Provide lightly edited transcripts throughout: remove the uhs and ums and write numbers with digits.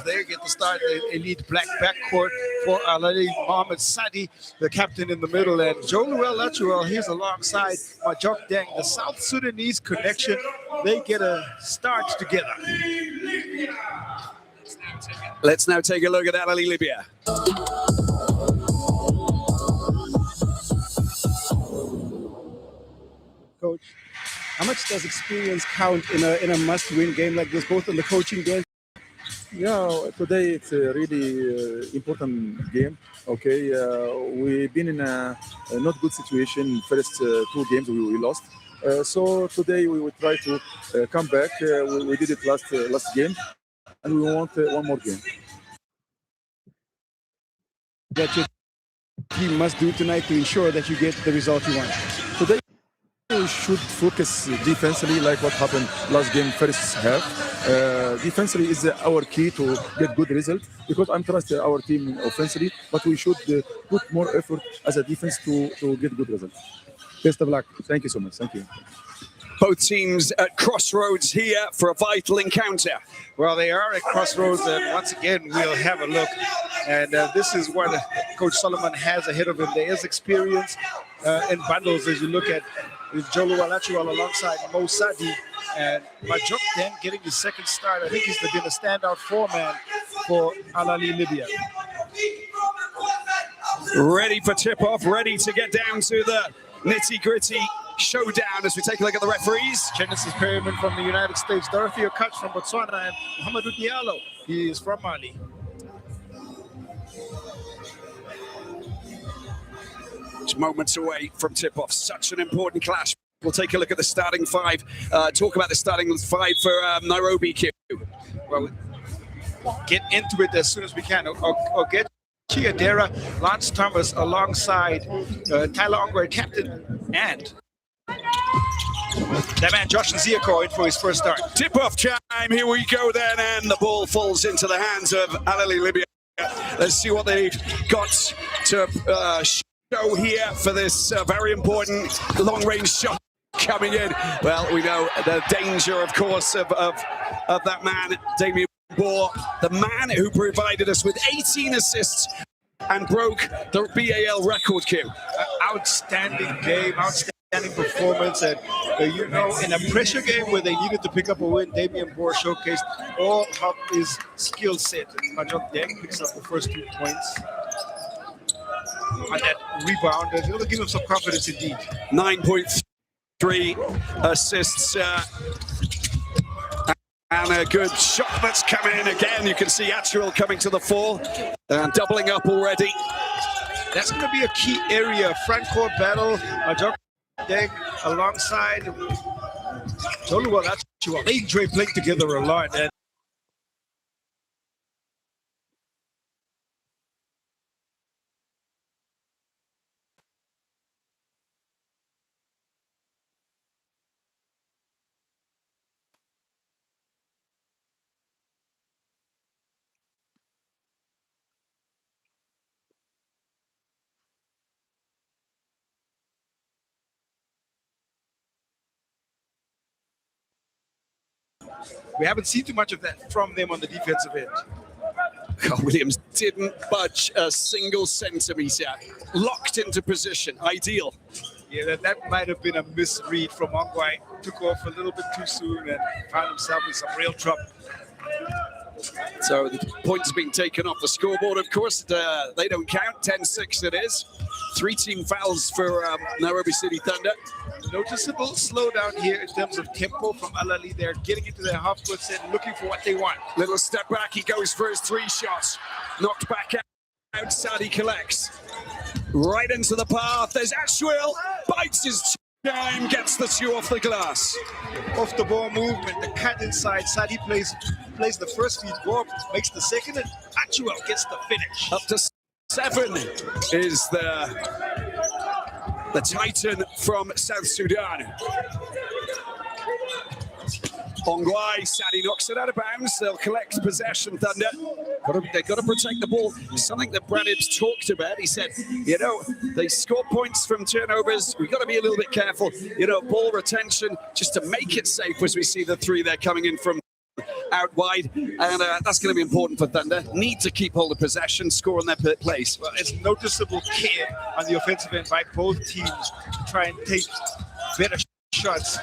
They get to start the elite black backcourt for Ahly Ly, Mohamed Sadi, the captain in the middle, and Joluel Lachuel, he's alongside Majok Deng, the South Sudanese connection. They get a start together. Let's now take a look at Ahly Ly Libya. Coach, how much does experience count in a must-win game like this, both in the coaching game? Yeah, today it's a really important game. Okay, we've been in a not good situation. First two games we lost. So today we will try to come back. We did it last game, and we want one more game. That your team must do tonight to ensure that you get the result you want. Today we should focus defensively, like what happened last game, first half. Defensively is our key to get good result, because I'm trusting our team offensively, but we should put more effort as a defense to get good results. Best of luck. Thank you so much. Thank you. Both teams at crossroads here for a vital encounter. Well, they are at crossroads, and once again, we'll have a look. And this is what Coach Solomon has ahead of him. There is experience in bundles as you look at Joluel Lachuel alongside Mo Sadi, and Majok Deng getting his second start. I think he's been a standout foreman for Ahly Ly Libya. Ready for tip-off, ready to get down to the nitty-gritty showdown as we take a look at the referees. Genesis Perryman from the United States, Dorothy Okach from Botswana, and Muhammadu Diallo. He is from Mali. Just moments away from tip-off. Such an important clash. We'll take a look at the starting five. Talk about the starting five for Nairobi Q. Well, get into it as soon as we can. Ogechi Adera, Lance Thomas alongside Tyler Ongwe, captain, and that man Josh Nziako in for his first start. Tip-off time. Here we go then, and the ball falls into the hands of Ahly Ly Libya. Let's see what they've got to show here for this very important long-range shot coming in. Well, we know the danger, of course, of that man, Damien Bohr, the man who provided us with 18 assists and broke the BAL record, Q. Outstanding game, outstanding performance, and you know, in a pressure game where they needed to pick up a win, Damien Bohr showcased all of his skill set. Majok Deng picks up the first 2 points on that rebound, and it'll give him some confidence indeed. 9.3 assists and a good shot that's come in again. You can see Actual coming to the fore and doubling up already. That's going to be a key area. Front court battle. Majok Deng alongside Joluel Lachuel. They enjoy playing together a lot. And we haven't seen too much of that from them on the defensive end. Williams didn't budge a single centimeter. Locked into position. Ideal. Yeah, that might have been a misread from Ongwe. Took off a little bit too soon and found himself in some real trouble. So the points being taken off the scoreboard, of course. They don't count. 10-6 it is. 3 team fouls for Nairobi City Thunder. Noticeable slowdown here in terms of tempo from Ahly Ly. They're getting into their half-court set, looking for what they want. Little step back. He goes for his 3 shots. Knocked back out. Sadi collects. Right into the path. There's Ashwell. Bites his time. Gets the 2 off the glass. Off the ball movement. The cut inside. Sadi plays the first feed. Gore makes the second, and Ashwell gets the finish. Up to 7 is the Titan from South Sudan. Ongwe, Sadi knocks it out of bounds. They'll collect possession, Thunder. They've got to protect the ball. Something that Brad Hibbs talked about. He said, you know, they score points from turnovers. We've got to be a little bit careful. You know, ball retention, just to make it safe as we see the 3 there coming in from out wide, and that's going to be important for Thunder. Need to keep hold of possession, score on their place. Well, it's noticeable care on the offensive end by both teams to try and take better shots.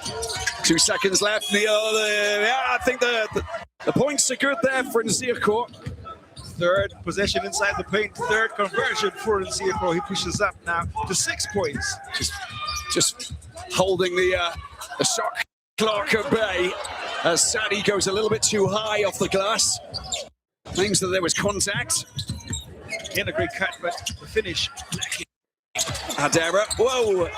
2 seconds left. I think the points are good there for Nzirko. Third possession inside the paint, third conversion for Nzirko. He pushes up now to 6 points. Just holding the shot clock at bay as Sadi goes a little bit too high off the glass. Claims that there was contact. Again, a great cut, but the finish. Adera, whoa!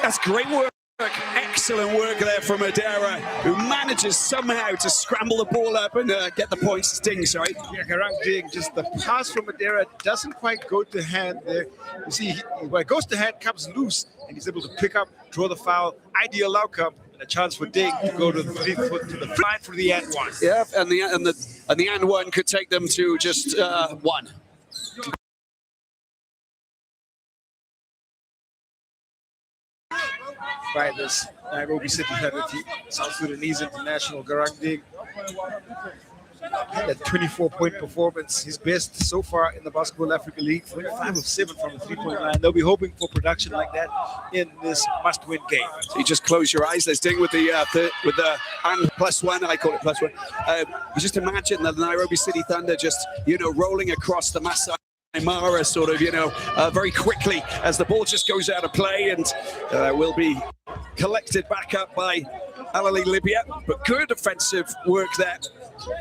That's great work. Excellent work there from Adera, who manages somehow to scramble the ball up and get the points. Ding, sorry. Yeah, Garang Ding, just the pass from Adera doesn't quite go to hand there. You see, when it goes to hand, comes loose, and he's able to pick up, draw the foul. Ideal outcome, and a chance for Ding to go to the line for the and one. Yeah, and the and one could take them to just one. By this Nairobi City Thunder team, South Sudanese international Garang Ding. That 24-point performance, his best so far in the Basketball Africa League, 5 of 7 from the three-point line. They'll be hoping for production like that in this must-win game. So you just close your eyes. There's Ding with the and +1. I call it +1. You just imagine the Nairobi City Thunder just rolling across the Masai Mara sort of, very quickly as the ball just goes out of play and will be collected back up by Ahly Ly Libya. But good offensive work there.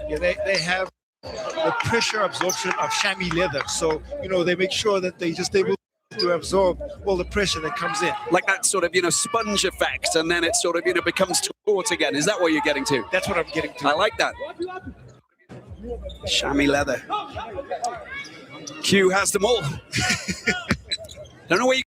Yeah, they have the pressure absorption of chamois leather. So, they make sure that they just able to absorb all the pressure that comes in. Like that sort of, sponge effect, and then it sort of, becomes taut again. Is that what you're getting to? That's what I'm getting to. I like that. Chamois leather. Q has them all. Don't know where you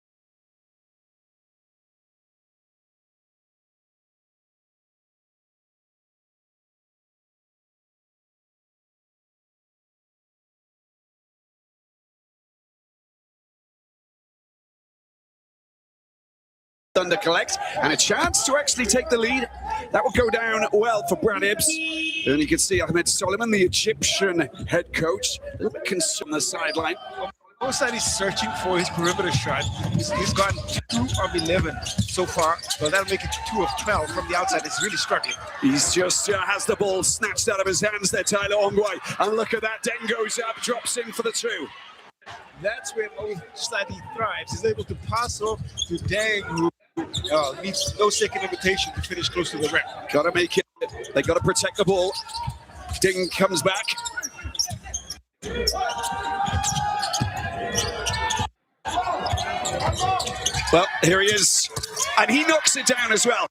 Thunder collects, and a chance to actually take the lead. That will go down well for Brad Ibbs. And you can see Ahmed Solomon, the Egyptian head coach, a little bit concerned on the sideline. Outside, he's searching for his perimeter shot. He's gotten 2 of 11 so far, so that'll make it 2 of 12 from the outside. It's really struggling. He's just has the ball snatched out of his hands there, Tyler Ongwai. And look at that, Deng goes up, drops in for the 2. That's where Sadi thrives. He's able to pass off to Deng, who needs no second invitation to finish close to the rim. Got to make it. They got to protect the ball. Ding comes back. Well, here he is. And he knocks it down as well.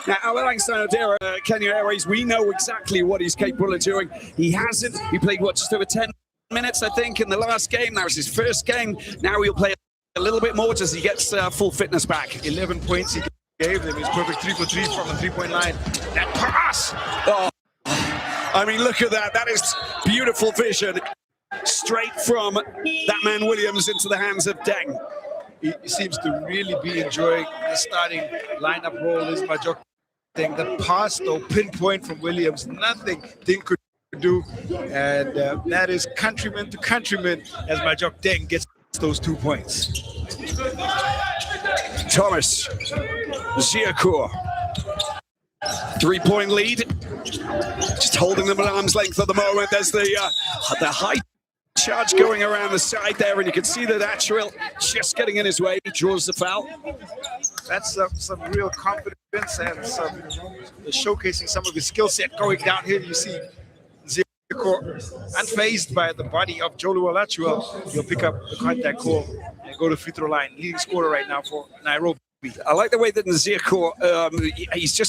Now, Alongside Odera, Kenya Airways, we know exactly what he's capable of doing. He hasn't. He played, just over 10 minutes, I think, in the last game. That was his first game. Now he'll play a little bit more as he gets full fitness back. 11 points he gave them. He's perfect 3 for 3 from the three-point line. That pass! Oh, I mean, look at that. That is beautiful vision. Straight from that man Williams into the hands of Deng. He seems to really be enjoying the starting lineup role. Is Majok Deng. The pass, though, pinpoint from Williams. Nothing Deng could do. And that is countryman to countryman as Majok Deng gets those 2 points. Thomas Ziakour, 3-point lead. Just holding them at arm's length at the moment. There's the high charge going around the side there, and you can see that Achiril just getting in his way. He draws the foul. That's some real confidence and showcasing some of his skill set going down here. You see unfazed by the body of Jolu Olachuel. He'll pick up the contact call and go to free throw line. Leading scorer right now for Nairobi. I like the way that Nzirko, he's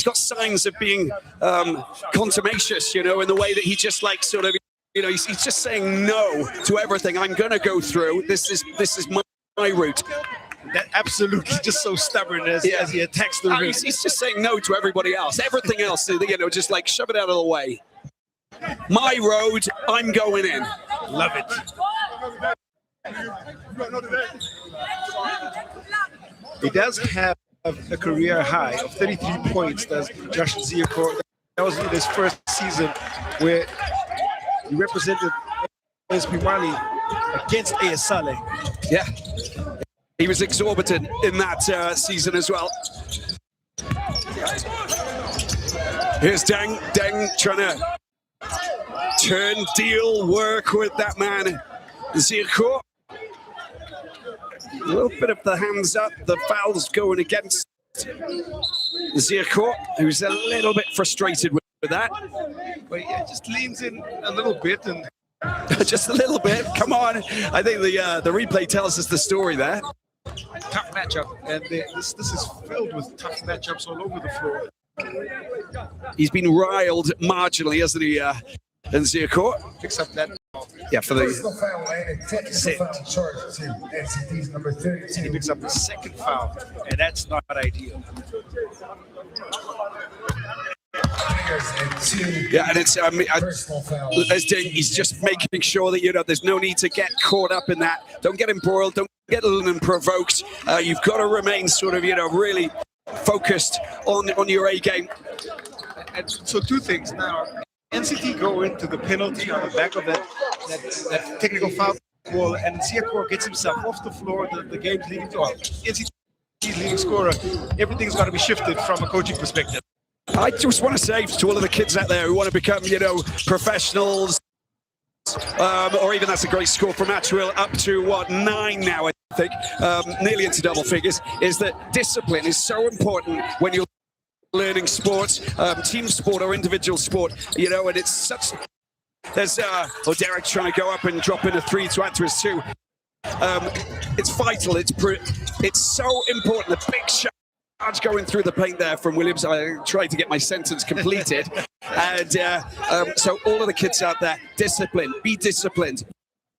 got signs of being contumacious, in the way that he just he's just saying no to everything. I'm going to go through. This is my route. That absolutely just so stubborn as he attacks the rim. He's just saying no to everybody else. Everything else, just like shove it out of the way. My road, I'm going in. Love it. He does have a career high of 33 points, does Josh Nzirko. That was in his first season where he represented ASP Mali against AS Saleh. Yeah, he was exorbitant in that season as well. Here's Deng trying to turn, deal, work with that man, Zirko. A little bit of the hands up, the foul's going against Zirko, who's a little bit frustrated with that. But yeah, just leans in a little bit and just a little bit. Come on. I think the replay tells us the story there. tough matchup, and this is filled with tough matchups all over the floor. He's been riled marginally, hasn't he? And Zirko Picks up that. yeah, for the He picks up the second foul, and that's not ideal. yeah, and it's he's just making sure that there's no need to get caught up in that. Don't get embroiled. Don't get provoked. You've got to remain sort of really focused on your A game. And so two things now. NCT go into the penalty on the back of that technical foul ball, and Zirko gets himself off the floor. The game's leading to NCT's leading scorer. Everything's got to be shifted from a coaching perspective. I just want to say to all of the kids out there who want to become, professionals, or even that's a great score from Achwil, up to 9 now, I think, nearly into double figures, is that discipline is so important when you're learning sports, team sport or individual sport, and it's such. There's Derek trying to go up and drop in a 3 to add to his 2. It's vital. It's so important. The big shot going through the paint there from Williams. I tried to get my sentence completed, and so all of the kids out there, discipline. Be disciplined.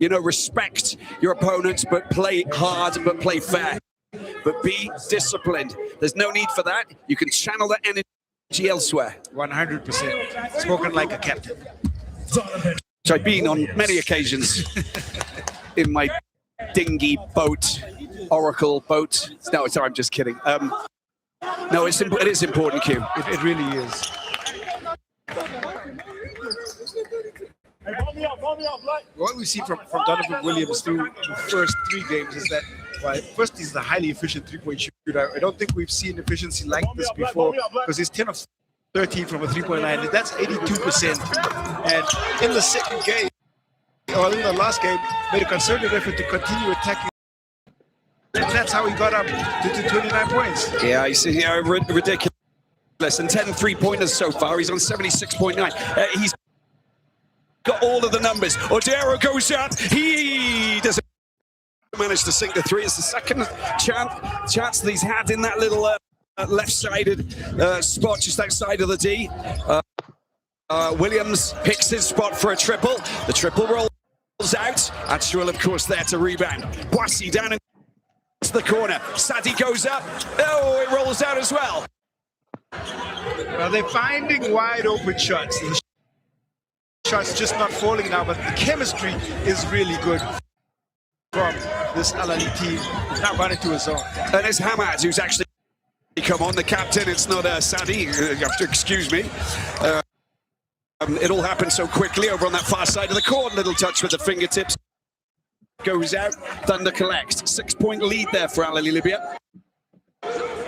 Respect your opponents, but play hard, but play fair. But be disciplined. There's no need for that. You can channel that energy elsewhere. 100%. Spoken like a captain. Which I've been on many occasions in my dinghy boat, Oracle boat. No, sorry, I'm just kidding. No, it is important, Q. It really is. What we see from Donovan Williams through the first 3 games is that, first, he's the highly efficient three-point shooter. I don't think we've seen efficiency like this before, because he's 10 of 13 from a three-point line. That's 82%. And in the second game, or in the last game, made a concerted effort to continue attacking. And that's how he got up to 29 points. Yeah, he's ridiculous. And 10 three-pointers so far. He's on 76.9. He's got all of the numbers. Odero goes up. He doesn't manage to sink the 3. It's the second chance that he's had in that little left-sided spot just outside of the D. Williams picks his spot for a triple. The triple rolls out. Achwil, of course, there to rebound. Boissy down into the corner. Sadi goes up. Oh, it rolls out as well. Well, they're finding wide open shots. The shots just not falling now, but the chemistry is really good from this Ahly Ly team. He's not running to his zone. And it's Hamad who's actually come on, the captain. It's not Sadi. You have to excuse me. It all happened so quickly over on that far side of the court. Little touch with the fingertips. Goes out. Thunder collects. 6-point lead there for Ahly Ly Libya.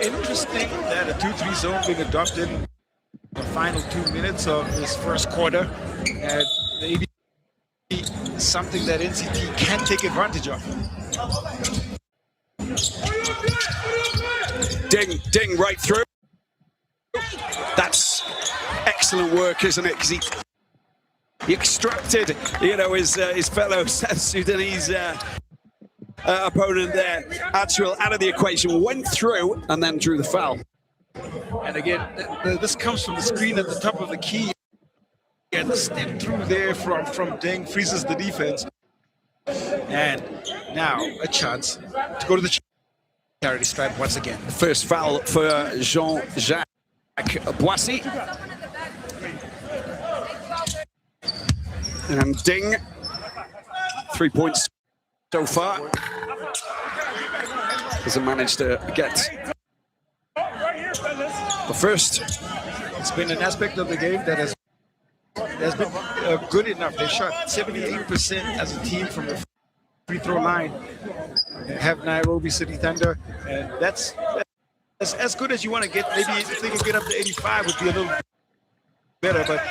Interesting that a 2-3 zone being adopted in the final 2 minutes of this first quarter. And maybe something that NCT can take advantage of. Ding right through. That's excellent work, isn't it? Because he extracted, his fellow South Sudanese opponent there, Achwil, out of the equation, went through and then drew the foul. And again, this comes from the screen at the top of the key. And the step through there from Deng freezes the defense. And now a chance to go to the charity stripe once again. First foul for Jean-Jacques Boissy. And Ding, 3 points so far. Hasn't managed to get the first. It's been an aspect of the game that has been good enough. They shot 78% as a team from the free throw line. They have Nairobi City Thunder, and that's as good as you want to get. Maybe if they can get up to 85 would be a little better, but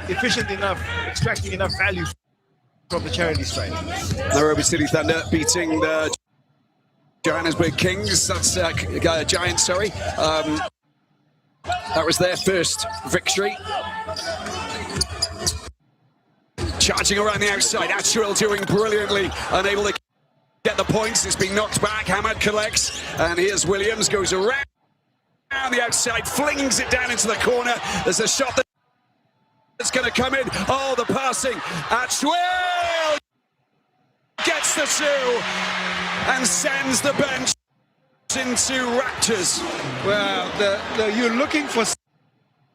efficient enough, extracting enough value from the charity strike. Nairobi City Thunder beating the Johannesburg Kings. That's Giants, sorry. That was their first victory. Charging around the outside, Ahly doing brilliantly, unable to get the points. It's been knocked back. Hamad collects, and here's Williams, goes around the outside, flings it down into the corner. There's a shot that's going to come in. Oh, the passing. Ahly gets the two and sends the bench into raptures. Well, you're looking for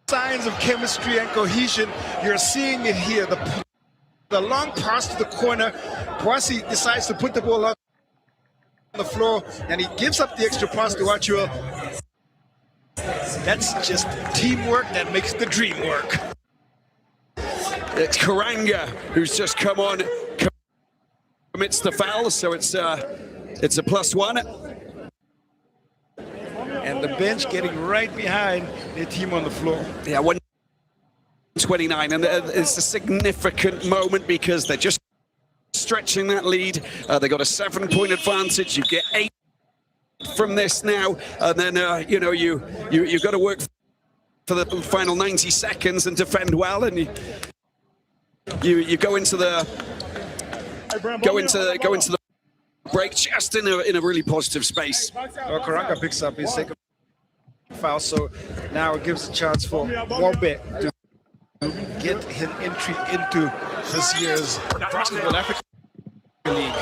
signs of chemistry and cohesion. You're seeing it here. The long pass to the corner. Boissy decides to put the ball on the floor, and he gives up the extra pass to Ahly. That's just teamwork that makes the dream work. It's Karanga who's just come on, commits the foul, so it's a +1. And the bench getting right behind their team on the floor. Yeah, 129, and it's a significant moment because they're just stretching that lead. They got a 7-point advantage. You get 8 from this now, and then you've got to work for the final 90 seconds and defend well, and you go into the break just in a really positive space. Well, Karanga picks up his second foul, so now it gives a chance for Wombe to get his entry into this year's Basketball Africa League.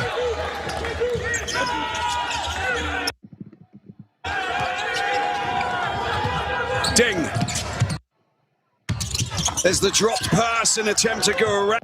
Ding. There's the dropped pass, an attempt to go around